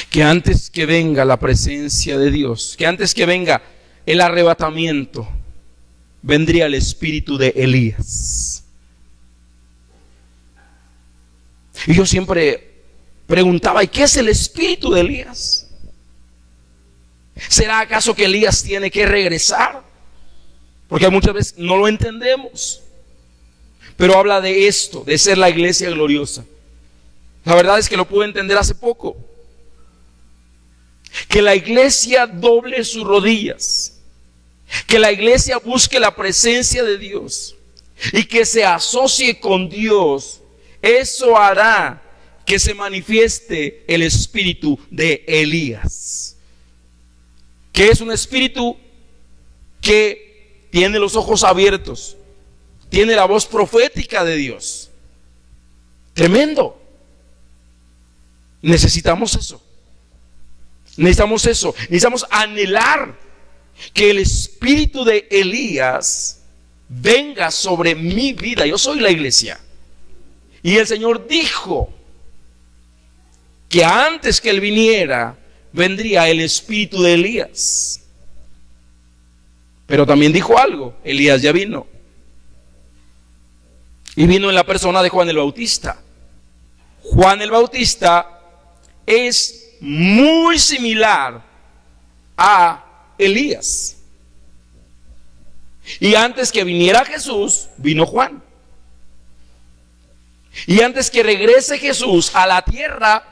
que antes que venga la presencia de Dios, que antes que venga el arrebatamiento, vendría el espíritu de Elías. Y yo siempre preguntaba, ¿y qué es el espíritu de Elías? ¿Será acaso que Elías tiene que regresar? Porque muchas veces no lo entendemos. Pero habla de esto, de ser la iglesia gloriosa. La verdad es que lo pude entender hace poco. Que la iglesia doble sus rodillas. Que la iglesia busque la presencia de Dios. Y que se asocie con Dios. Eso hará que se manifieste el espíritu de Elías. Que es un espíritu que tiene los ojos abiertos. Tiene la voz profética de Dios. Tremendo. Necesitamos eso. Necesitamos eso. Necesitamos anhelar que el espíritu de Elías venga sobre mi vida. Yo soy la iglesia. Y el Señor dijo que antes que Él viniera, vendría el espíritu de Elías. Pero también dijo algo: Elías ya vino. Y vino en la persona de Juan el Bautista. Juan el Bautista es muy similar a Elías. Y antes que viniera Jesús, vino Juan. Y antes que regrese Jesús a la tierra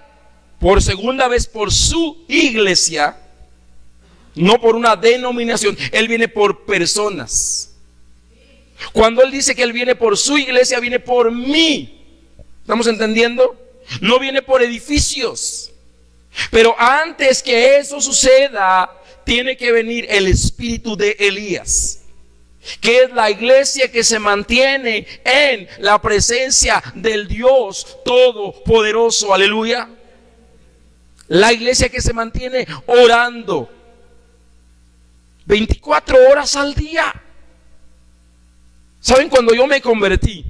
por segunda vez por su iglesia, no por una denominación, Él viene por personas. Cuando Él dice que Él viene por su iglesia, viene por mí. ¿Estamos entendiendo? No viene por edificios. Pero antes que eso suceda, tiene que venir el espíritu de Elías. que es la iglesia que se mantiene en la presencia del Dios Todopoderoso. Aleluya. La iglesia que se mantiene orando 24 horas al día. ¿Saben? Cuando yo me convertí,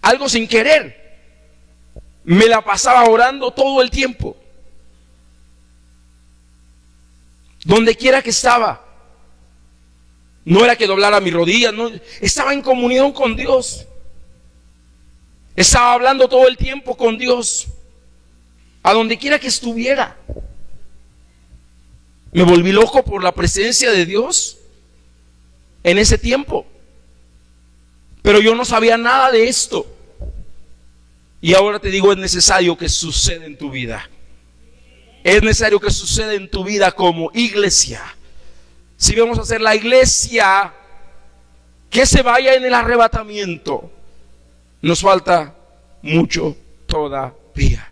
algo sin querer, me la pasaba orando todo el tiempo. Donde quiera que estaba. No era que doblara mis rodillas, no, estaba en comunión con Dios. Estaba hablando todo el tiempo con Dios. A donde quiera que estuviera. Me volví loco por la presencia de Dios en ese tiempo. Pero yo no sabía nada de esto. Y ahora te digo, es necesario que suceda en tu vida. Es necesario que suceda en tu vida como iglesia. Si vamos a hacer la iglesia que se vaya en el arrebatamiento, nos falta mucho todavía.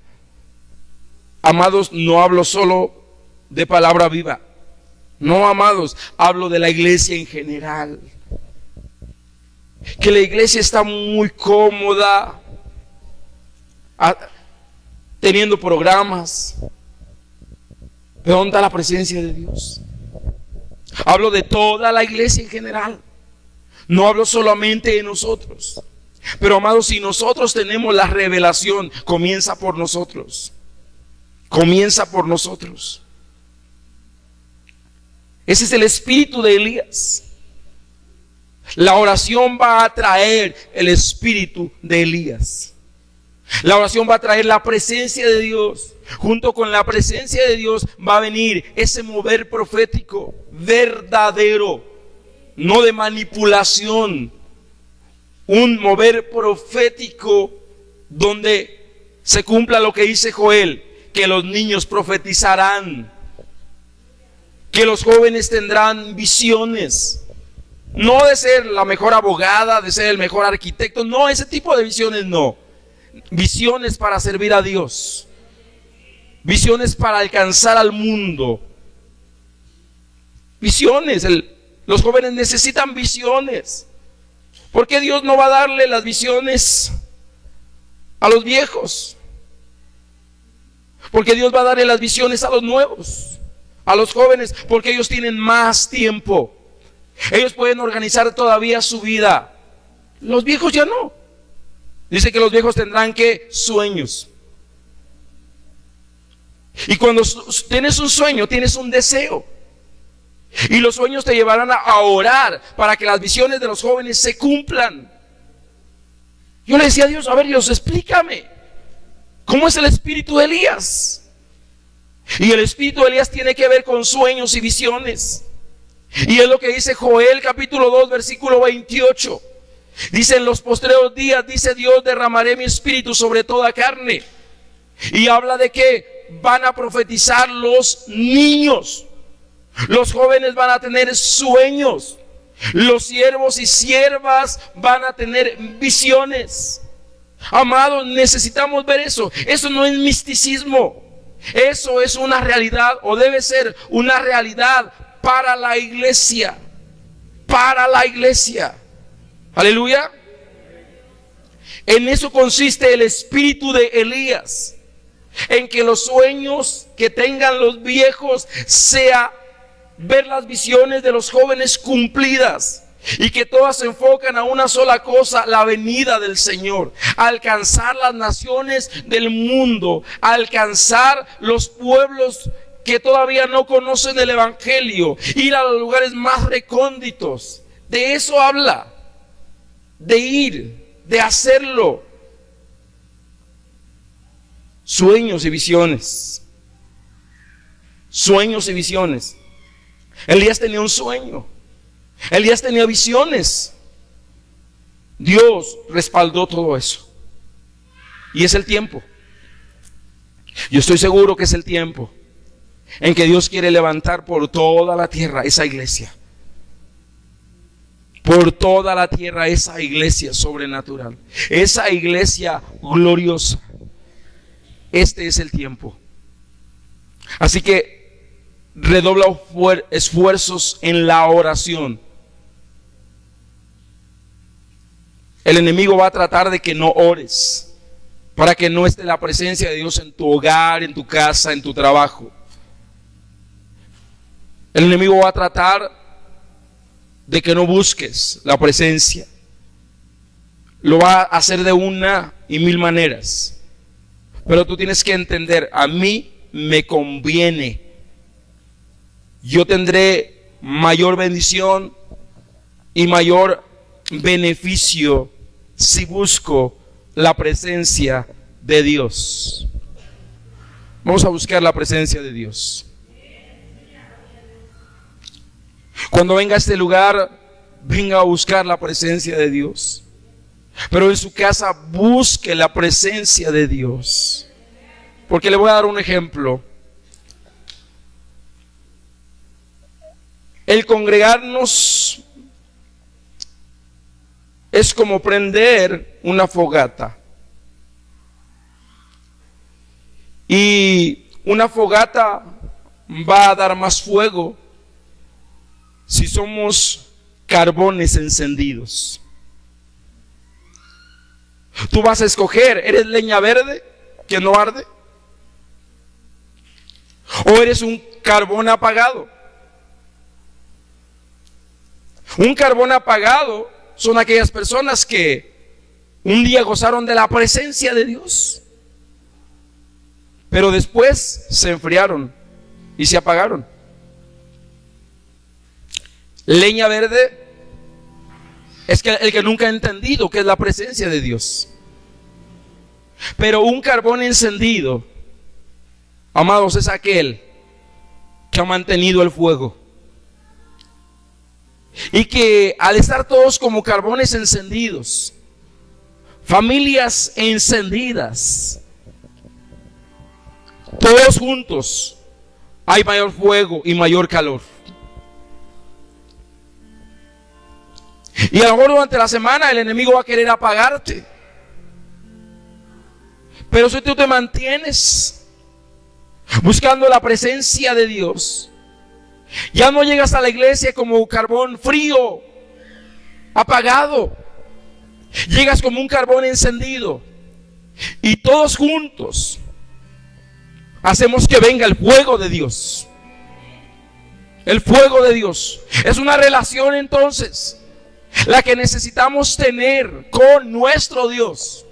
Amados, no hablo solo de palabra viva. No, amados, hablo de la iglesia en general. Que la iglesia está muy cómoda, teniendo programas. ¿Pero dónde está la presencia de Dios? Hablo de toda la iglesia en general. No hablo solamente de nosotros. Pero amados, si nosotros tenemos la revelación, comienza por nosotros. Comienza por nosotros. Ese es el espíritu de Elías. La oración va a traer el espíritu de Elías. La oración va a traer la presencia de Dios. Junto con la presencia de Dios va a venir ese mover profético verdadero, no de manipulación. Un mover profético donde se cumpla lo que dice Joel, que los niños profetizarán, que los jóvenes tendrán visiones. No de ser la mejor abogada, de ser el mejor arquitecto, no, ese tipo de visiones no. Visiones para servir a Dios. Visiones para alcanzar al mundo. Visiones. Los jóvenes necesitan visiones. ¿Por qué Dios no va a darle las visiones a los viejos? Porque Dios va a darle las visiones a los nuevos, a los jóvenes, porque ellos tienen más tiempo. Ellos pueden organizar todavía su vida. Los viejos ya no. Dice que los viejos tendrán ¿qué? Sueños. Y cuando tienes un sueño, tienes un deseo. Y los sueños te llevarán a orar para que las visiones de los jóvenes se cumplan. Yo le decía a Dios, a ver Dios, explícame, ¿cómo es el espíritu de Elías? Y el espíritu de Elías tiene que ver con sueños y visiones. Y es lo que dice Joel capítulo 2 versículo 28. Dice: en los postreros días, dice Dios, derramaré mi espíritu sobre toda carne. Y habla de que van a profetizar los niños. Los jóvenes van a tener sueños. Los siervos y siervas van a tener visiones. Amados, necesitamos ver eso. Eso no es misticismo. Eso es una realidad, o debe ser una realidad para la iglesia. Para la iglesia. Aleluya. En eso consiste el espíritu de Elías. En que los sueños que tengan los viejos sea ver las visiones de los jóvenes cumplidas, y que todas se enfocan a una sola cosa: la venida del Señor, alcanzar las naciones del mundo, alcanzar los pueblos que todavía no conocen el evangelio, ir a los lugares más recónditos. De eso habla, de ir, de hacerlo. Sueños y visiones. Sueños y visiones. Elías tenía un sueño. Elías tenía visiones. Dios respaldó todo eso. Y es el tiempo. Yo estoy seguro que es el tiempo en que Dios quiere levantar por toda la tierra esa iglesia. Por toda la tierra esa iglesia sobrenatural. Esa iglesia gloriosa. Este es el tiempo. Así que redobla esfuerzos en la oración. El enemigo va a tratar de que no ores, para que no esté la presencia de Dios en tu hogar, en tu casa, en tu trabajo. El enemigo va a tratar de que no busques la presencia. Lo va a hacer de una y mil maneras. Pero tú tienes que entender, a mí me conviene. Yo tendré mayor bendición y mayor beneficio si busco la presencia de Dios. Vamos a buscar la presencia de Dios. Cuando venga a este lugar, venga a buscar la presencia de Dios. Pero en su casa busque la presencia de Dios. Porque le voy a dar un ejemplo. El congregarnos es como prender una fogata. Y una fogata va a dar más fuego si somos carbones encendidos. Tú vas a escoger, ¿eres leña verde que no arde? ¿O eres un carbón apagado? Un carbón apagado son aquellas personas que un día gozaron de la presencia de Dios, pero después se enfriaron y se apagaron. Leña verde es que el que nunca ha entendido qué es la presencia de Dios. Pero un carbón encendido, amados, es aquel que ha mantenido el fuego. Y que al estar todos como carbones encendidos, familias encendidas, todos juntos, hay mayor fuego y mayor calor. Y a lo mejor durante la semana el enemigo va a querer apagarte. Pero si tú te mantienes buscando la presencia de Dios, ya no llegas a la iglesia como carbón frío, apagado. Llegas como un carbón encendido. Y todos juntos hacemos que venga el fuego de Dios. El fuego de Dios. Es una relación entonces la que necesitamos tener con nuestro Dios.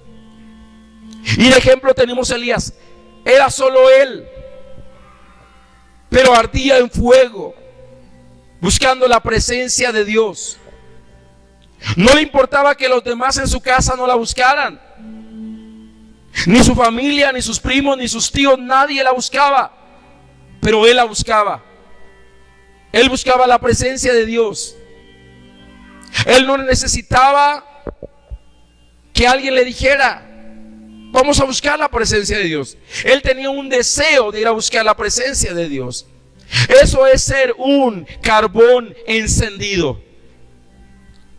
Y de ejemplo tenemos a Elías. Era solo él, pero ardía en fuego, buscando la presencia de Dios. No le importaba que los demás en su casa no la buscaran. Ni su familia, ni sus primos, ni sus tíos, nadie la buscaba. Pero él la buscaba. Él buscaba la presencia de Dios. Él no necesitaba que alguien le dijera: vamos a buscar la presencia de Dios. Él tenía un deseo de ir a buscar la presencia de Dios. Eso es ser un carbón encendido.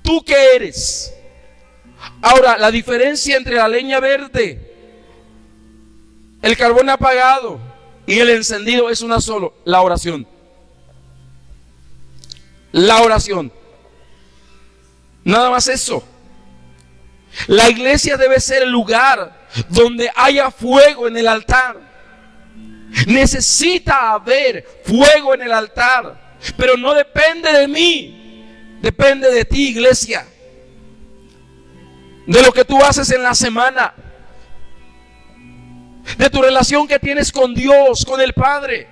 ¿Tú qué eres? Ahora, la diferencia entre la leña verde, el carbón apagado y el encendido es una sola: la oración. La oración. Nada más eso. La iglesia debe ser el lugar donde haya fuego en el altar. Necesita haber fuego en el altar, pero no depende de mí, depende de ti, iglesia, de lo que tú haces en la semana, de tu relación que tienes con Dios, con el Padre,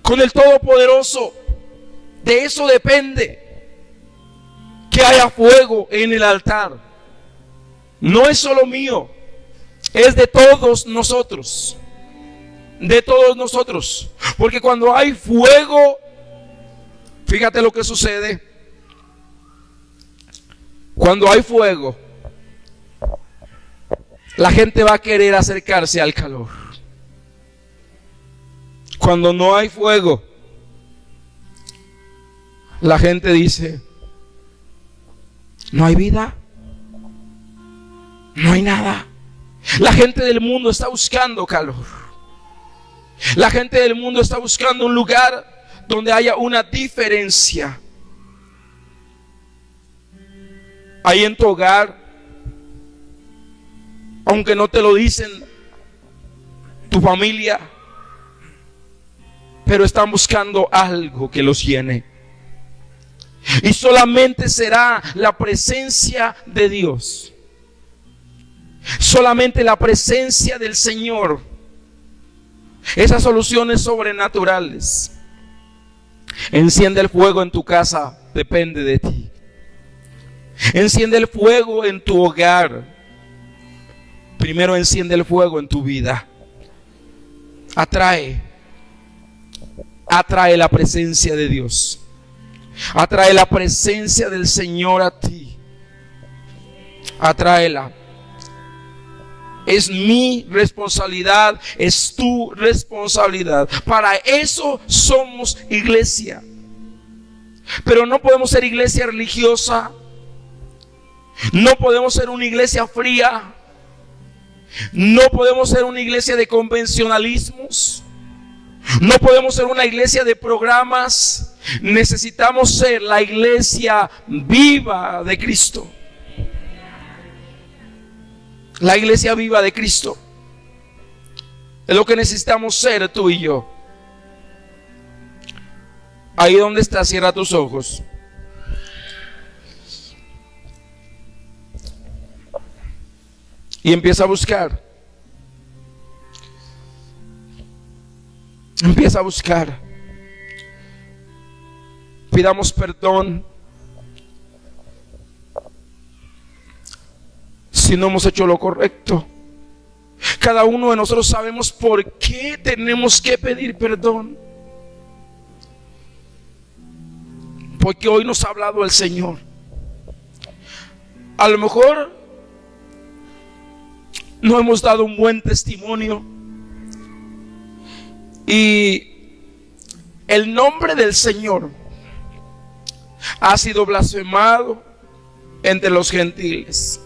con el Todopoderoso. De eso depende que haya fuego en el altar. No es solo mío, es de todos nosotros. De todos nosotros. Porque cuando hay fuego, fíjate lo que sucede. Cuando hay fuego, la gente va a querer acercarse al calor. Cuando no hay fuego, la gente dice: no hay vida, no hay nada. La gente del mundo está buscando calor. La gente del mundo está buscando un lugar donde haya una diferencia. Ahí en tu hogar, aunque no te lo dicen tu familia, pero están buscando algo que los llene. Y solamente será la presencia de Dios, solamente la presencia del Señor, esas soluciones sobrenaturales. Enciende el fuego en tu casa, depende de ti. Enciende el fuego en tu hogar. Primero enciende el fuego en tu vida. Atrae la presencia de Dios. Atrae la presencia del Señor a ti. Atráela. Es mi responsabilidad, es tu responsabilidad. Para eso somos iglesia. Pero no podemos ser iglesia religiosa. No podemos ser una iglesia fría. No podemos ser una iglesia de convencionalismos. No podemos ser una iglesia de programas. Necesitamos ser la iglesia viva de Cristo. La iglesia viva de Cristo. Es lo que necesitamos ser tú y yo. Ahí donde estás, cierra tus ojos. Y empieza a buscar. Empieza a buscar. Pidamos perdón si no hemos hecho lo correcto. Cada uno de nosotros sabemos por qué tenemos que pedir perdón. Porque hoy nos ha hablado el Señor. A lo mejor no hemos dado un buen testimonio y el nombre del Señor ha sido blasfemado entre los gentiles.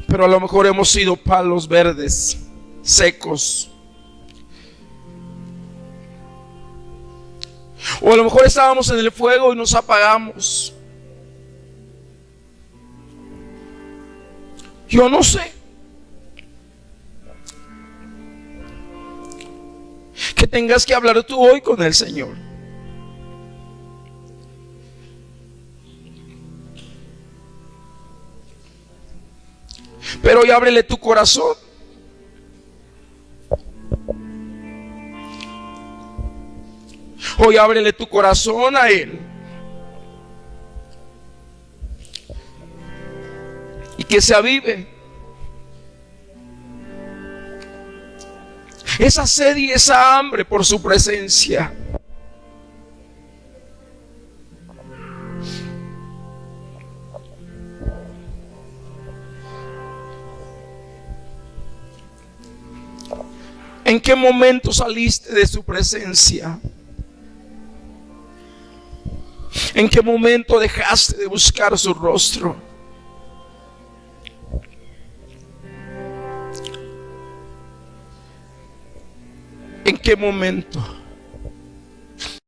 Pero a lo mejor hemos sido palos verdes, secos. O a lo mejor estábamos en el fuego y nos apagamos. Yo no sé. Que tengas que hablar tú hoy con el Señor. Pero hoy ábrele tu corazón. Hoy ábrele tu corazón a Él. Y que se avive esa sed y esa hambre por su presencia. ¿En qué momento saliste de su presencia? ¿En qué momento dejaste de buscar su rostro? ¿En qué momento?